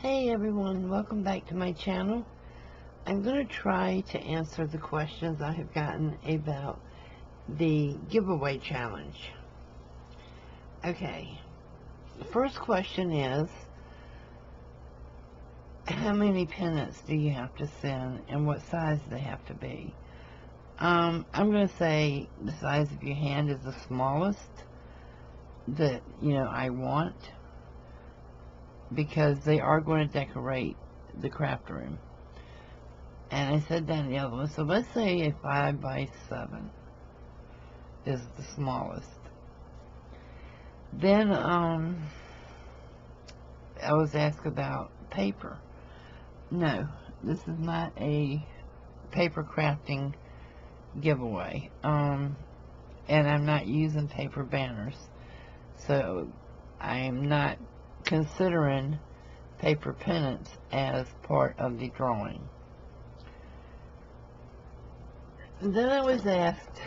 Hey everyone, welcome back to my channel. I'm going to try to answer the questions I have gotten about the giveaway challenge. Okay, the first question is, how many pennants do you have to send and what size do they have to be? I'm going to say the size of your hand is the smallest that, I want, because they are going to decorate the craft room. And I said down the other one, so let's say a 5 by 7 is the smallest. Then I was asked about paper. No, this is not a paper crafting giveaway. And I'm not using paper banners. So I am not considering paper pennants as part of the drawing. Then I was asked,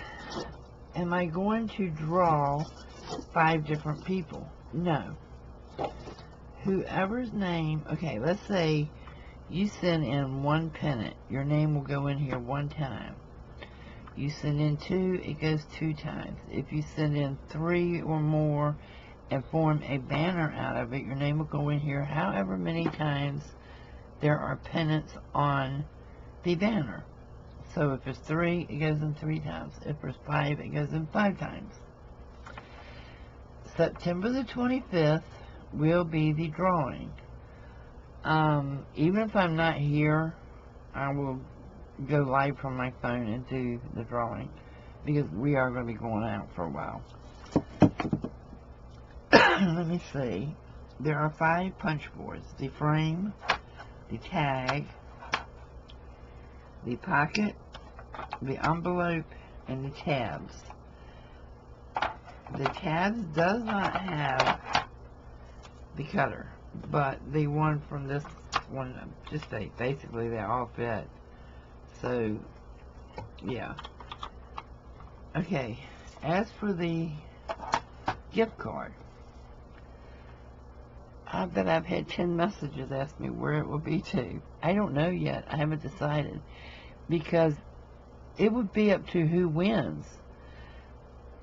am I going to draw 5 different people? No. Whoever's name, okay, let's say you send in 1 pennant. Your name will go in here 1 time. You send in 2, it goes 2 times. If you send in 3 or more and form a banner out of it, your name will go in here however many times there are pennants on the banner. So if it's 3, it goes in 3 times. If there's 5, it goes in 5 times. September the 25th will be the drawing. Even if I'm not here, I will go live from my phone and do the drawing, because we are going to be going out for a while. Let me see. There are 5 punch boards. The frame, the tag, the pocket, the envelope, and the tabs. The tabs does not have the cutter, but the one from this one, just basically they all fit. So, yeah. Okay, as for the gift card, I bet I've had 10 messages ask me where it will be to. I don't know yet. I haven't decided, because it would be up to who wins.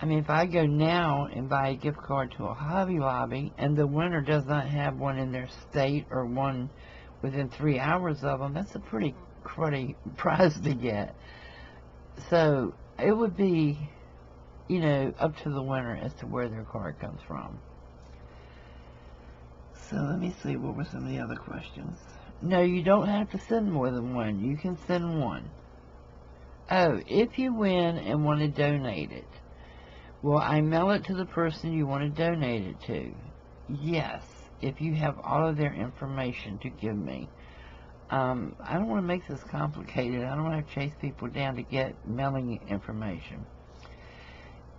I mean, if I go now and buy a gift card to a Hobby Lobby and the winner does not have one in their state or one within 3 hours of them, that's a pretty cruddy prize to get. So it would be, up to the winner as to where their card comes from. So let me see, what were some of the other questions? No, you don't have to send more than 1. You can send 1. Oh, if you win and want to donate it, will I mail it to the person you want to donate it to? Yes, if you have all of their information to give me. I don't want to make this complicated. I don't want to chase people down to get mailing information.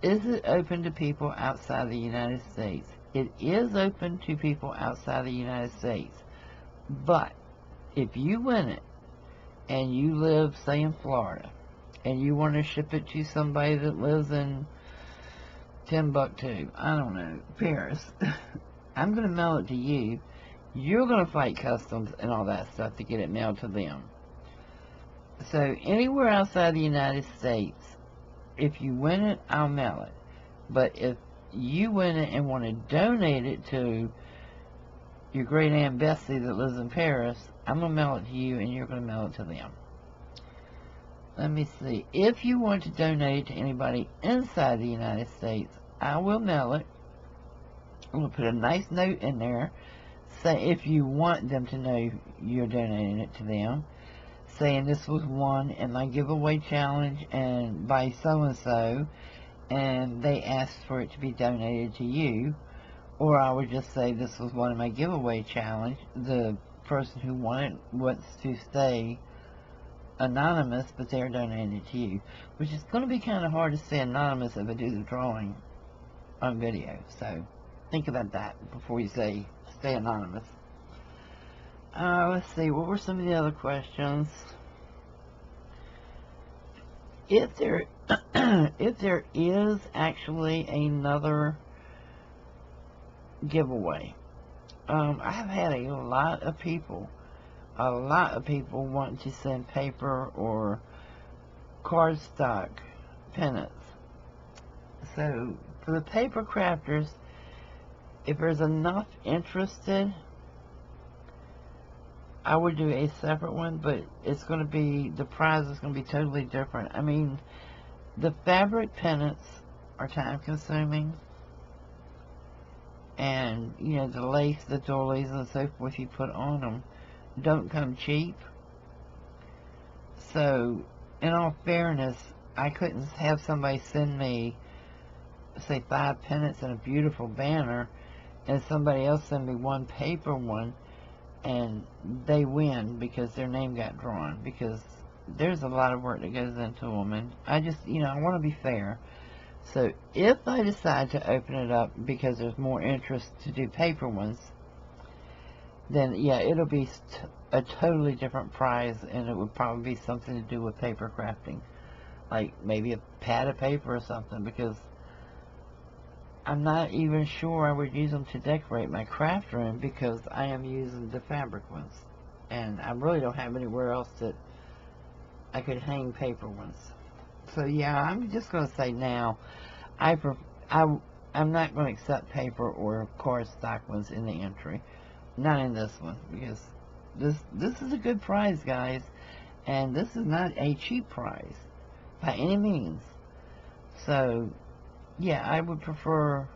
Is it open to people outside the United States? It is open to people outside the United States. But if you win it and you live, say, in Florida, and you want to ship it to somebody that lives in Timbuktu, I don't know, Paris, I'm going to mail it to you. You're going to fight customs and all that stuff to get it mailed to them. So anywhere outside the United States, if you win it, I'll mail it. But if you win it and want to donate it to your great Aunt Bessie that lives in Paris, I'm going to mail it to you and you're going to mail it to them. Let me see. If you want to donate it to anybody inside the United States, I will mail it. I'm going to put a nice note in there. Say, if you want them to know you're donating it to them, saying this was won in my giveaway challenge and by so-and-so, and they asked for it to be donated to you. Or I would just say this was one of my giveaway challenge. The person who won it wants to stay anonymous, but they're donating it to you, which is going to be kind of hard to stay anonymous if I do the drawing on video. So think about that before you say stay anonymous. Let's see, what were some of the other questions? If there is actually another giveaway, I've had a lot of people want to send paper or cardstock pennants. So for the paper crafters, if there's enough interested, I would do a separate one, but it's going to be, the prize is going to be totally different. I mean, the fabric pennants are time consuming, and you know, the lace, the doilies, and so forth you put on them don't come cheap. So in all fairness, I couldn't have somebody send me, say, 5 pennants and a beautiful banner, and somebody else send me one paper one, and they win because their name got drawn, because there's a lot of work that goes into them, and I just, you know, I want to be fair. So if I decide to open it up because there's more interest to do paper ones, then yeah, it'll be a totally different prize, and it would probably be something to do with paper crafting, like maybe a pad of paper or something, because I'm not even sure I would use them to decorate my craft room, because I am using the fabric ones, and I really don't have anywhere else that I could hang paper ones. So yeah, I'm just going to say now, I'm not going to accept paper or cardstock ones in the entry. Not in this one, because this is a good prize, guys, and this is not a cheap prize by any means. So yeah, I would prefer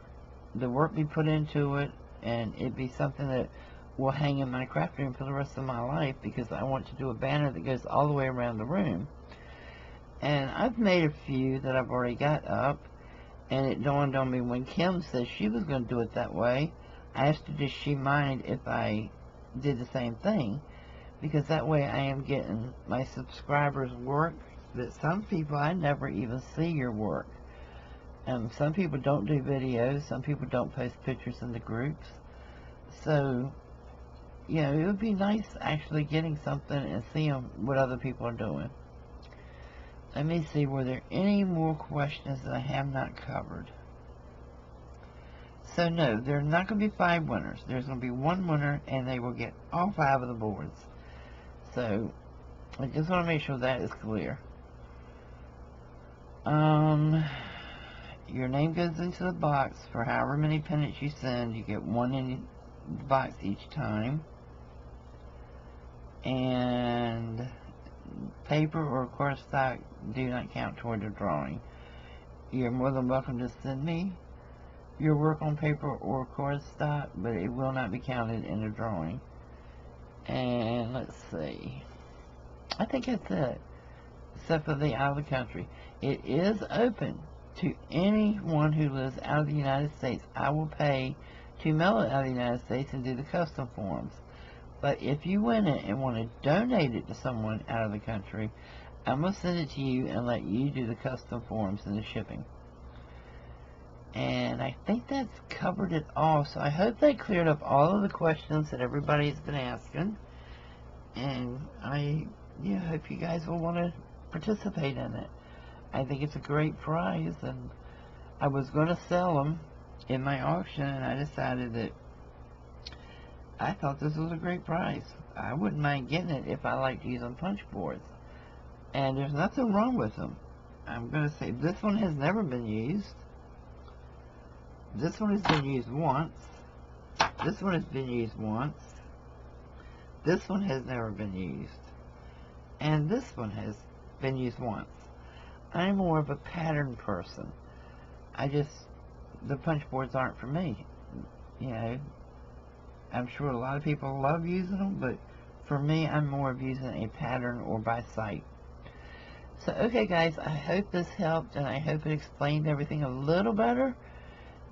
the work be put into it, and it be something that will hang in my craft room for the rest of my life, because I want to do a banner that goes all the way around the room. And I've made a few that I've already got up, and it dawned on me when Kim said she was going to do it that way. I asked her, does she mind if I did the same thing? Because that way I am getting my subscribers work that some people, I never even see your work. Some people don't do videos, some people don't post pictures in the groups. So, you know, it would be nice actually getting something and seeing what other people are doing. Let me see, were there any more questions that I have not covered? So no, there are not going to be 5 winners. There's going to be 1 winner, and they will get all 5 of the boards. So I just want to make sure that is clear. Your name goes into the box for however many pennants you send. You get 1 in the box each time. And paper or cardstock do not count toward the drawing. You're more than welcome to send me your work on paper or cardstock, but it will not be counted in the drawing. And let's see, I think that's it, except for the out of the country. It is open to anyone who lives out of the United States. I will pay to mail it out of the United States and do the custom forms. But if you win it and want to donate it to someone out of the country, I'm going to send it to you and let you do the custom forms and the shipping. And I think that's covered it all. So I hope that cleared up all of the questions that everybody's been asking. And I hope you guys will want to participate in it. I think it's a great prize, and I was going to sell them in my auction, and I decided that I thought this was a great prize. I wouldn't mind getting it if I liked using punch boards. And there's nothing wrong with them. I'm going to say this one has never been used. This one has been used once. This one has been used once. This one has never been used. And this one has been used once. I'm more of a pattern person. The punch boards aren't for me. You know, I'm sure a lot of people love using them, but for me, I'm more of using a pattern or by sight. So, okay guys, I hope this helped, and I hope it explained everything a little better.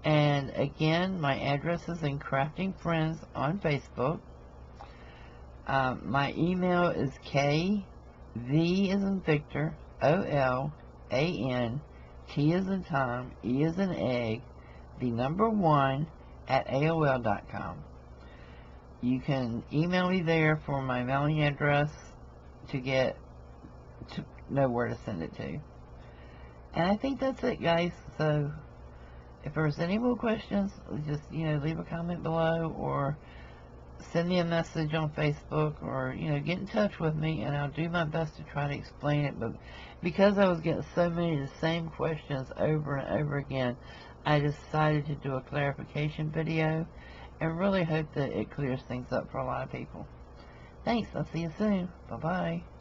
And again, my address is in Crafting Friends on Facebook. My email is KV as in Victor, OLAN, T as in Tom, E as in Egg, the number 1 at AOL.com. You can email me there for my mailing address to know where to send it to. And I think that's it, guys. So if there's any more questions, just leave a comment below, or send me a message on Facebook, or, get in touch with me, and I'll do my best to try to explain it. But because I was getting so many of the same questions over and over again, I decided to do a clarification video, and really hope that it clears things up for a lot of people. Thanks. I'll see you soon. Bye-bye.